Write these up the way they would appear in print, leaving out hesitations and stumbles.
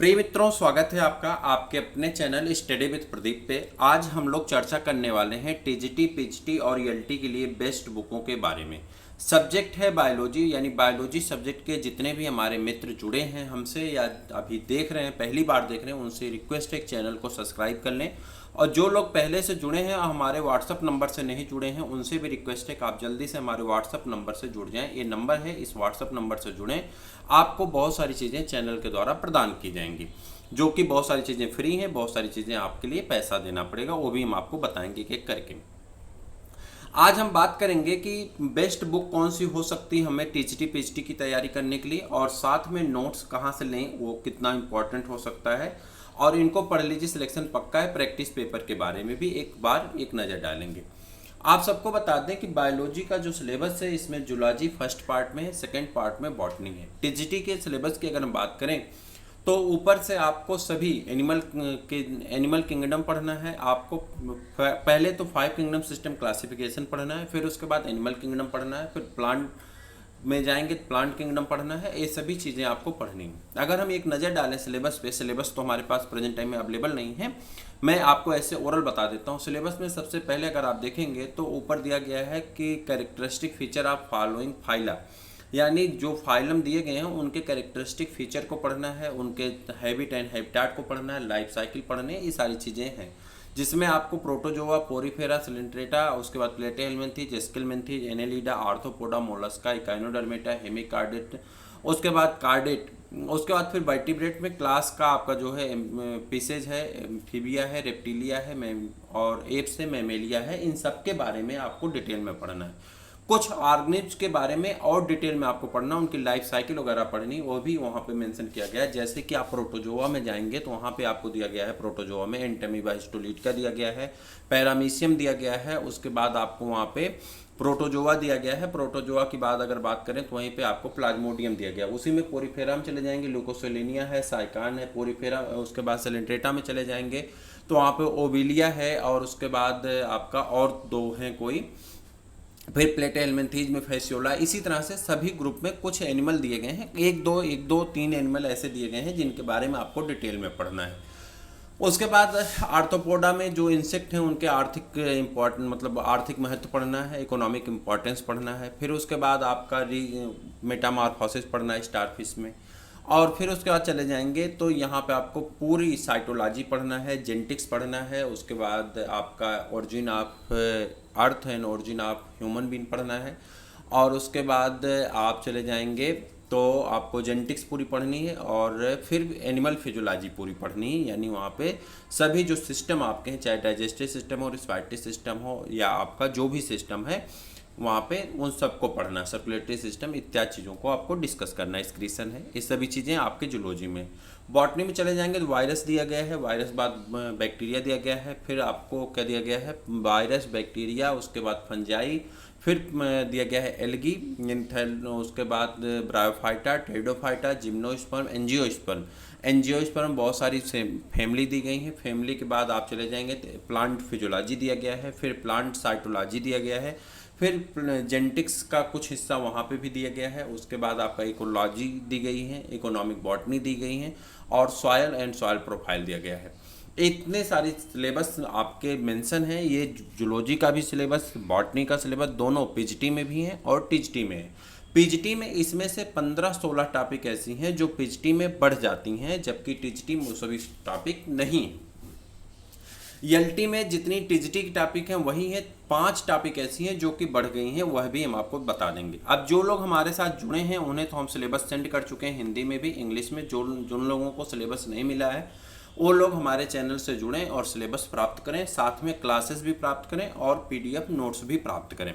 प्रिय मित्रों, स्वागत है आपका आपके अपने चैनल स्टडी विद प्रदीप पे। आज हम लोग चर्चा करने वाले हैं टीजीटी, पीजीटी और ईएलटी के लिए बेस्ट बुकों के बारे में। सब्जेक्ट है बायोलॉजी, यानी बायोलॉजी सब्जेक्ट के जितने भी हमारे मित्र जुड़े हैं हमसे या अभी देख रहे हैं, पहली बार देख रहे हैं, उनसे रिक्वेस्ट है चैनल को सब्सक्राइब कर लें। और जो लोग पहले से जुड़े हैं और हमारे व्हाट्सअप नंबर से नहीं जुड़े हैं, उनसे भी रिक्वेस्ट है कि आप जल्दी से हमारे व्हाट्सअप नंबर से जुड़ जाएं। ये नंबर है, इस व्हाट्सअप नंबर से जुड़ें। आपको बहुत सारी चीज़ें चैनल के द्वारा प्रदान की जाएंगी, जो कि बहुत सारी चीज़ें फ्री हैं, बहुत सारी चीज़ें आपके लिए पैसा देना पड़ेगा, वो भी हम आपको बताएंगे एक करके। आज हम बात करेंगे कि बेस्ट बुक कौन सी हो सकती है हमें टीजीटी पीजीटी की तैयारी करने के लिए, और साथ में नोट्स कहाँ से लें, वो कितना इम्पोर्टेंट हो सकता है, और इनको पढ़ लीजिए, सिलेक्शन पक्का है। प्रैक्टिस पेपर के बारे में भी एक बार एक नज़र डालेंगे। आप सबको बता दें कि बायोलॉजी का जो सिलेबस है, इसमें जूलॉजी फर्स्ट पार्ट में है, सेकेंड पार्ट में बॉटनी है। टीजीटी के सिलेबस की अगर हम बात करें तो ऊपर से आपको सभी एनिमल किंगडम पढ़ना है। आपको पहले तो 5 किंगडम सिस्टम क्लासिफिकेशन पढ़ना है, फिर उसके बाद एनिमल किंगडम पढ़ना है, फिर प्लांट में जाएंगे तो प्लांट किंगडम पढ़ना है। ये सभी चीज़ें आपको पढ़नी है। अगर हम एक नज़र डालें सिलेबस पे, सिलेबस तो हमारे पास प्रेजेंट टाइम में अवेलेबल नहीं है, मैं आपको ऐसे ओरल बता देता हूँ। सिलेबस में सबसे पहले अगर आप देखेंगे तो ऊपर दिया गया है कि characteristic feature of following phyla, यानी जो फाइलम दिए गए हैं उनके कैरेक्टरिस्टिक फीचर को पढ़ना है, उनके हैबिट एंड हैबिटाट को पढ़ना है, लाइफ साइकिल पढ़ने, ये सारी चीज़ें हैं, जिसमें आपको प्रोटोजोआ, पोरीफेरा, सिलेंट्रेटा, उसके बाद प्लेटेहेलमिन्थीज, एस्केलमिन्थीज, एनेलिडा, आर्थ्रोपोडा, मोलस्का, इकाइनोडर्मेटा, हेमिकार्डेट, उसके बाद कार्डेट, उसके बाद फिर वर्टिब्रेट में क्लास का आपका जो है पीसेज है, एम्फीबिया है, रेप्टिलिया है, और एप्स है, मैमेलिया है। इन सब के बारे में आपको डिटेल में पढ़ना है। कुछ ऑर्गेनिज्म के बारे में और डिटेल में आपको पढ़ना, उनकी लाइफ साइकिल वगैरह पढ़नी, वो भी वहाँ पे मेंशन किया गया है। जैसे कि आप प्रोटोजोआ में जाएंगे तो वहाँ पे आपको दिया गया है, प्रोटोजोआ में एंटेमीबा हिस्टोलीट का दिया गया है, पैरामीशियम दिया गया है, उसके बाद आपको वहाँ पे प्रोटोजोआ दिया गया है। प्रोटोजोआ की बाद अगर बात करें तो वहीं पे आपको प्लाज्मोडियम दिया गया, उसी में पोरीफेरा में चले जाएंगे, ल्यूकोसेलिनिया है, साइकान है, पोरीफेरा, उसके बाद सेलेंट्रेटा में चले जाएंगे तो वहाँ पे ओविलिया है, और उसके बाद आपका और दो हैं कोई, फिर प्लेटेहेलमिन्थीज में फैसियोला। इसी तरह से सभी ग्रुप में कुछ एनिमल दिए गए हैं, एक दो तीन एनिमल ऐसे दिए गए हैं जिनके बारे में आपको डिटेल में पढ़ना है। उसके बाद आर्थ्रोपोडा में जो इंसेक्ट हैं उनके आर्थिक इम्पोर्टेंट, मतलब आर्थिक महत्व पढ़ना है, इकोनॉमिक इम्पोर्टेंस पढ़ना है। फिर उसके बाद आपका मेटामॉर्फोसिस पढ़ना है स्टारफिश में, और फिर उसके बाद चले जाएंगे तो यहाँ पे आपको पूरी साइटोलॉजी पढ़ना है, जेनेटिक्स पढ़ना है। उसके बाद आपका origin of earth and origin of human being पढ़ना है, और उसके बाद आप चले जाएंगे तो आपको जेनेटिक्स पूरी पढ़नी है, और फिर एनिमल फिजियोलॉजी पूरी पढ़नी है। यानी वहाँ पे सभी जो सिस्टम आपके हैं, चाहे डाइजेस्टिव सिस्टम हो, रिस्पायरेटरी सिस्टम हो, या आपका जो भी सिस्टम है वहाँ पे उन सबको पढ़ना, सर्कुलेटरी सिस्टम इत्यादि चीज़ों को आपको डिस्कस करना, एक्सक्रीशन है, ये सभी चीज़ें आपके जूलॉजी में। बॉटनी में चले जाएंगे तो वायरस दिया गया है, वायरस बाद बैक्टीरिया दिया गया है, फिर आपको क्या दिया गया है, वायरस, बैक्टीरिया, उसके बाद फंजाई, फिर दिया गया है एल्गी, उसके बाद bryophyta, pteridophyta, gymnosperm, angiosperm. Angiosperm बहुत सारी फैमिली दी गई हैं। फैमिली के बाद आप चले जाएंगे तो प्लांट फिजियोलॉजी दिया गया है, फिर प्लांट साइटोलॉजी दिया गया है, फिर जेनेटिक्स का कुछ हिस्सा वहाँ पे भी दिया गया है। उसके बाद आपका इकोलॉजी दी गई है, इकोनॉमिक बॉटनी दी गई है, और सॉयल एंड सॉयल प्रोफाइल दिया गया है। इतने सारे सिलेबस आपके मेंशन हैं। ये जूलॉजी का भी सिलेबस, बॉटनी का सिलेबस दोनों पीजीटी में भी हैं और टीजीटी में है। पीजीटी में इसमें से 15-16 टॉपिक ऐसी हैं जो पीजीटी में बढ़ जाती हैं, जबकि टीजीटी में सभी टॉपिक नहीं। ईएलटी में जितनी टीजीटी की टॉपिक हैं वही हैं, 5 टॉपिक ऐसी हैं जो कि बढ़ गई हैं, वह भी हम आपको बता देंगे। अब जो लोग हमारे साथ जुड़े हैं उन्हें तो हम सिलेबस सेंड कर चुके हैं, हिंदी में भी, इंग्लिश में। जिन लोगों को सिलेबस नहीं मिला है वो लोग हमारे चैनल से जुड़ें और सिलेबस प्राप्त करें, साथ में क्लासेस भी प्राप्त करें और पीडीएफ नोट्स भी प्राप्त करें।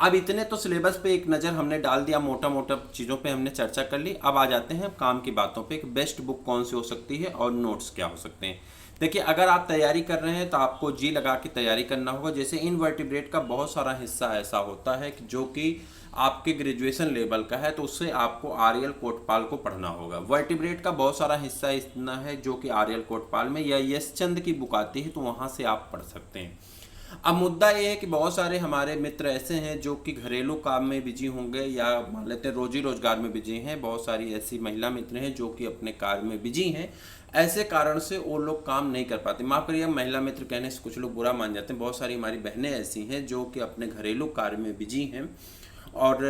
अब इतने तो सिलेबस पे एक नज़र हमने डाल दिया, मोटा मोटा चीज़ों पे हमने चर्चा कर ली। अब आ जाते हैं काम की बातों पे, एक बेस्ट बुक कौन सी हो सकती है और नोट्स क्या हो सकते हैं। देखिए, अगर आप तैयारी कर रहे हैं तो आपको जी लगा के तैयारी करना होगा। जैसे इनवर्टिब्रेट का बहुत सारा हिस्सा ऐसा होता है कि जो कि आपके ग्रेजुएशन लेवल का है, तो उससे आपको आर्यल कोटपाल को पढ़ना होगा। वर्टिब्रेट का बहुत सारा हिस्सा इतना है जो कि आर्यल कोटपाल में या यश चंद की बुक आती है, तो वहाँ से आप पढ़ सकते हैं। अब मुद्दा ये है कि बहुत सारे हमारे मित्र ऐसे हैं जो कि घरेलू काम में बिजी होंगे या मान लेते हैं रोजी रोजगार में बिजी हैं। बहुत सारी ऐसी महिला मित्र हैं जो कि अपने कार्य में बिजी हैं, ऐसे कारण से वो लोग काम नहीं कर पाते। माफ़ करिए, महिला मित्र कहने से कुछ लोग बुरा मान जाते हैं। बहुत सारी हमारी बहनें ऐसी हैं जो कि अपने घरेलू कार्य में बिजी हैं और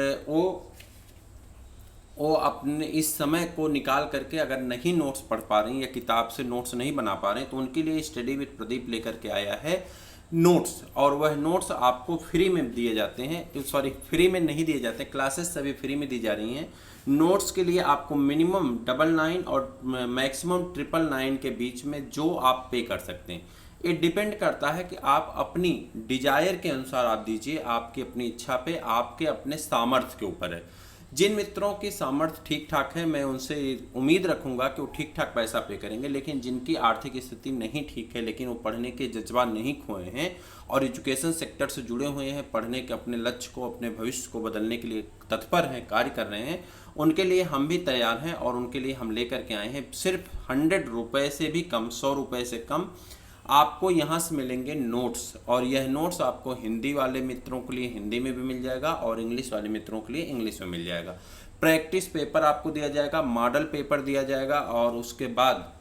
वो अपने इस समय को निकाल करके अगर नहीं नोट्स पढ़ पा रही या किताब से नोट्स नहीं बना पा रहे, तो उनके लिए स्टडी विद प्रदीप लेकर के आया है नोट्स। और वह नोट्स आपको फ्री में दिए जाते हैं, सॉरी फ्री में नहीं दिए जाते, क्लासेस सभी फ्री में दी जा रही हैं। नोट्स के लिए आपको मिनिमम 99 और मैक्सिमम 999 के बीच में जो आप पे कर सकते हैं। ये डिपेंड करता है कि आप अपनी डिजायर के अनुसार आप दीजिए, आपकी अपनी इच्छा पे, आपके अपने सामर्थ्य के ऊपर है। जिन मित्रों की सामर्थ्य ठीक ठाक है, मैं उनसे उम्मीद रखूंगा कि वो ठीक ठाक पैसा पे करेंगे। लेकिन जिनकी आर्थिक स्थिति नहीं ठीक है, लेकिन वो पढ़ने के जज्बा नहीं खोए हैं और एजुकेशन सेक्टर से जुड़े हुए हैं, पढ़ने के अपने लक्ष्य को, अपने भविष्य को बदलने के लिए तत्पर हैं, कार्य कर रहे हैं, उनके लिए हम भी तैयार हैं। और उनके लिए हम लेकर के आए हैं सिर्फ 100 रुपये से भी कम, 100 रुपये से कम आपको यहाँ से मिलेंगे नोट्स। और यह नोट्स आपको हिंदी वाले मित्रों के लिए हिंदी में भी मिल जाएगा और इंग्लिश वाले मित्रों के लिए इंग्लिश में मिल जाएगा। प्रैक्टिस पेपर आपको दिया जाएगा, मॉडल पेपर दिया जाएगा और उसके बाद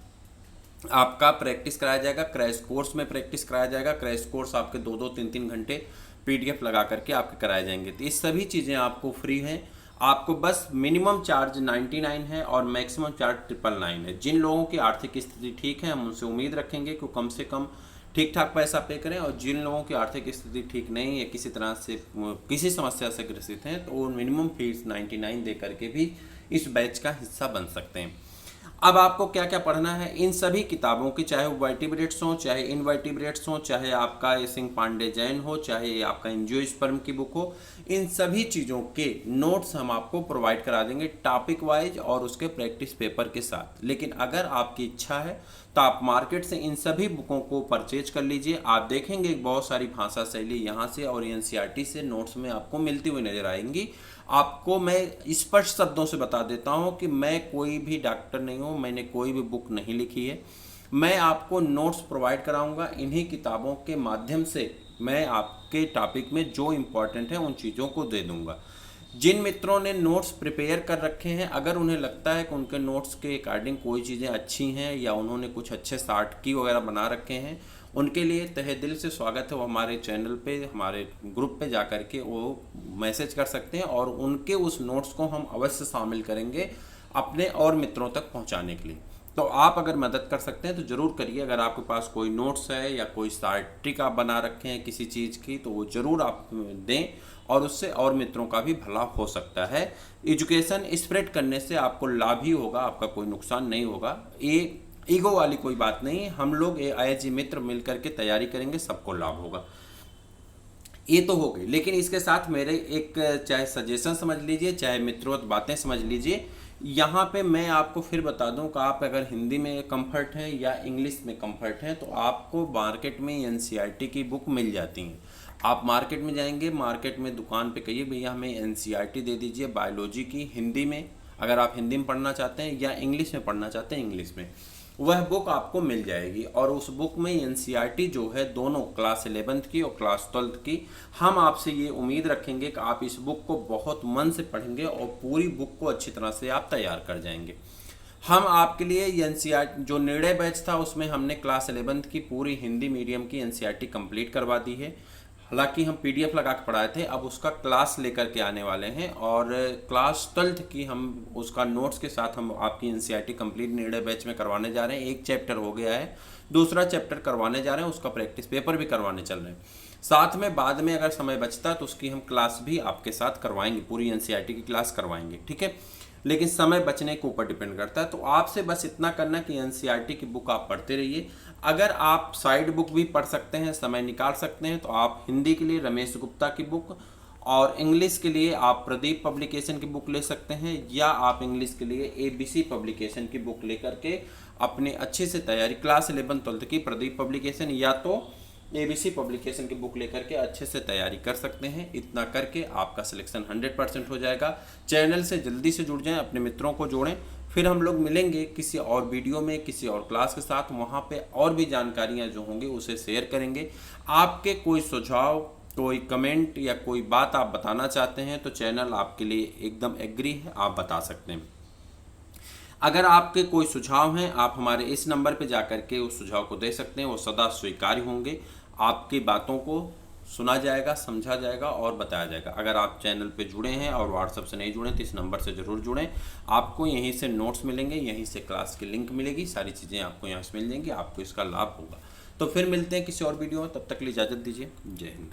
आपका प्रैक्टिस कराया जाएगा। क्रैश कोर्स में प्रैक्टिस कराया जाएगा। क्रैश कोर्स आपके 2-2, 3-3 घंटे PDF लगा करके आपके कराए जाएंगे। तो ये सभी चीज़ें आपको फ्री हैं। आपको बस मिनिमम चार्ज 99 है और मैक्सिमम चार्ज 999 है। जिन लोगों की आर्थिक स्थिति ठीक है, हम उनसे उम्मीद रखेंगे कि कम से कम ठीक ठाक पैसा पे करें। और जिन लोगों की आर्थिक स्थिति ठीक नहीं है, किसी तरह से किसी समस्या से ग्रसित हैं, तो वो मिनिमम फीस 99 दे करके भी इस बैच का हिस्सा बन सकते हैं। अब आपको क्या क्या पढ़ना है, इन सभी किताबों की, चाहे वो वर्टिब्रेट्स हो, चाहे इनवर्टिब्रेट्स हो, चाहे आपका सिंह पांडे जैन हो, चाहे आपका एंजियोस्पर्म की बुक हो, इन सभी चीज़ों के नोट्स हम आपको प्रोवाइड करा देंगे टॉपिक वाइज और उसके प्रैक्टिस पेपर के साथ। लेकिन अगर आपकी इच्छा है तो आप मार्केट से इन सभी बुकों को परचेज कर लीजिए। आप देखेंगे बहुत सारी भाषा शैली यहाँ से और NCERT से नोट्स में आपको मिलती हुई नजर आएंगी। आपको मैं स्पष्ट शब्दों से बता देता हूँ कि मैं कोई भी डॉक्टर नहीं हूँ, मैंने कोई भी बुक नहीं लिखी है। मैं आपको नोट्स प्रोवाइड कराऊंगा। इन्हीं किताबों के माध्यम से मैं आपके टॉपिक में जो इम्पोर्टेंट है उन चीज़ों को दे दूंगा। जिन मित्रों ने नोट्स प्रिपेयर कर रखे हैं, अगर उन्हें लगता है कि उनके नोट्स के अकॉर्डिंग कोई चीज़ें अच्छी हैं या उन्होंने कुछ अच्छे शॉर्ट की वगैरह बना रखे हैं, उनके लिए तहे दिल से स्वागत है। वो हमारे चैनल पे, हमारे ग्रुप पे जा कर के वो मैसेज कर सकते हैं और उनके उस नोट्स को हम अवश्य शामिल करेंगे अपने और मित्रों तक पहुंचाने के लिए। तो आप अगर मदद कर सकते हैं तो ज़रूर करिए। अगर आपके पास कोई नोट्स है या कोई सार्टिक आप बना रखे हैं किसी चीज़ की, तो वो ज़रूर आप दें और उससे और मित्रों का भी भला हो सकता है। एजुकेशन स्प्रेड करने से आपको लाभ ही होगा, आपका कोई नुकसान नहीं होगा। ये ईगो वाली कोई बात नहीं है। हम लोग एज मित्र मिल करके तैयारी करेंगे, सबको लाभ होगा। ये तो हो गई, लेकिन इसके साथ मेरे एक चाहे सजेशन समझ लीजिए, चाहे मित्रों बातें समझ लीजिए। यहाँ पे मैं आपको फिर बता दूं कि आप अगर हिंदी में कंफर्ट हैं या इंग्लिश में कंफर्ट हैं, तो आपको मार्केट में NCERT की बुक मिल जाती हैं। आप मार्केट में जाएंगे, मार्केट में दुकान पे कहिए भैया हमें NCERT दे दीजिए बायोलॉजी की हिंदी में, अगर आप हिंदी में पढ़ना चाहते हैं, या इंग्लिश में पढ़ना चाहते हैं इंग्लिश में, वह बुक आपको मिल जाएगी। और उस बुक में NCERT जो है दोनों क्लास 11th की और क्लास 12th की, हम आपसे ये उम्मीद रखेंगे कि आप इस बुक को बहुत मन से पढ़ेंगे और पूरी बुक को अच्छी तरह से आप तैयार कर जाएंगे। हम आपके लिए NCERT जो निर्णय बैच था उसमें हमने क्लास 11th की पूरी हिंदी मीडियम की NCERT कंप्लीट करवा दी है। हालांकि हम PDF लगा के पढ़ाए थे, अब उसका क्लास लेकर के आने वाले हैं और क्लास 12th की हम उसका नोट्स के साथ हम आपकी NCERT कंप्लीट निर्णय बैच में करवाने जा रहे हैं। एक चैप्टर हो गया है, दूसरा चैप्टर करवाने जा रहे हैं, उसका प्रैक्टिस पेपर भी करवाने चल रहे हैं। साथ में बाद में अगर समय बचता तो उसकी हम क्लास भी आपके साथ करवाएंगे, पूरी NCERT की क्लास करवाएंगे, ठीक है। लेकिन समय बचने के ऊपर डिपेंड करता है। तो आपसे बस इतना करना कि NCERT की बुक आप पढ़ते रहिए। अगर आप साइड बुक भी पढ़ सकते हैं, समय निकाल सकते हैं, तो आप हिंदी के लिए रमेश गुप्ता की बुक और इंग्लिश के लिए आप प्रदीप पब्लिकेशन की बुक ले सकते हैं, या आप इंग्लिश के लिए ABC पब्लिकेशन की बुक लेकर के अपनी अच्छे से तैयारी, क्लास 11 12th की प्रदीप पब्लिकेशन या तो ABC पब्लिकेशन की बुक लेकर के अच्छे से तैयारी कर सकते हैं। इतना करके आपका सिलेक्शन 100% हो जाएगा। चैनल से जल्दी से जुड़ जाएं, अपने मित्रों को जोड़ें। फिर हम लोग मिलेंगे किसी और वीडियो में किसी और क्लास के साथ, वहाँ पे और भी जानकारियाँ जो होंगी उसे शेयर करेंगे। आपके कोई सुझाव, कोई कमेंट या कोई बात आप बताना चाहते हैं तो चैनल आपके लिए एकदम एग्री है, आप बता सकते हैं। अगर आपके कोई सुझाव हैं आप हमारे इस नंबर पे जाकर के उस सुझाव को दे सकते हैं, वो सदा स्वीकार्य होंगे। आपकी बातों को सुना जाएगा, समझा जाएगा और बताया जाएगा। अगर आप चैनल पे जुड़े हैं और व्हाट्सएप से नहीं जुड़े तो इस नंबर से ज़रूर जुड़ें। आपको यहीं से नोट्स मिलेंगे, यहीं से क्लास की लिंक मिलेगी, सारी चीज़ें आपको यहाँ से मिल जाएंगी, आपको इसका लाभ होगा। तो फिर मिलते हैं किसी और वीडियो में, तब तक के लिए इजाज़त दीजिए। जय हिंद।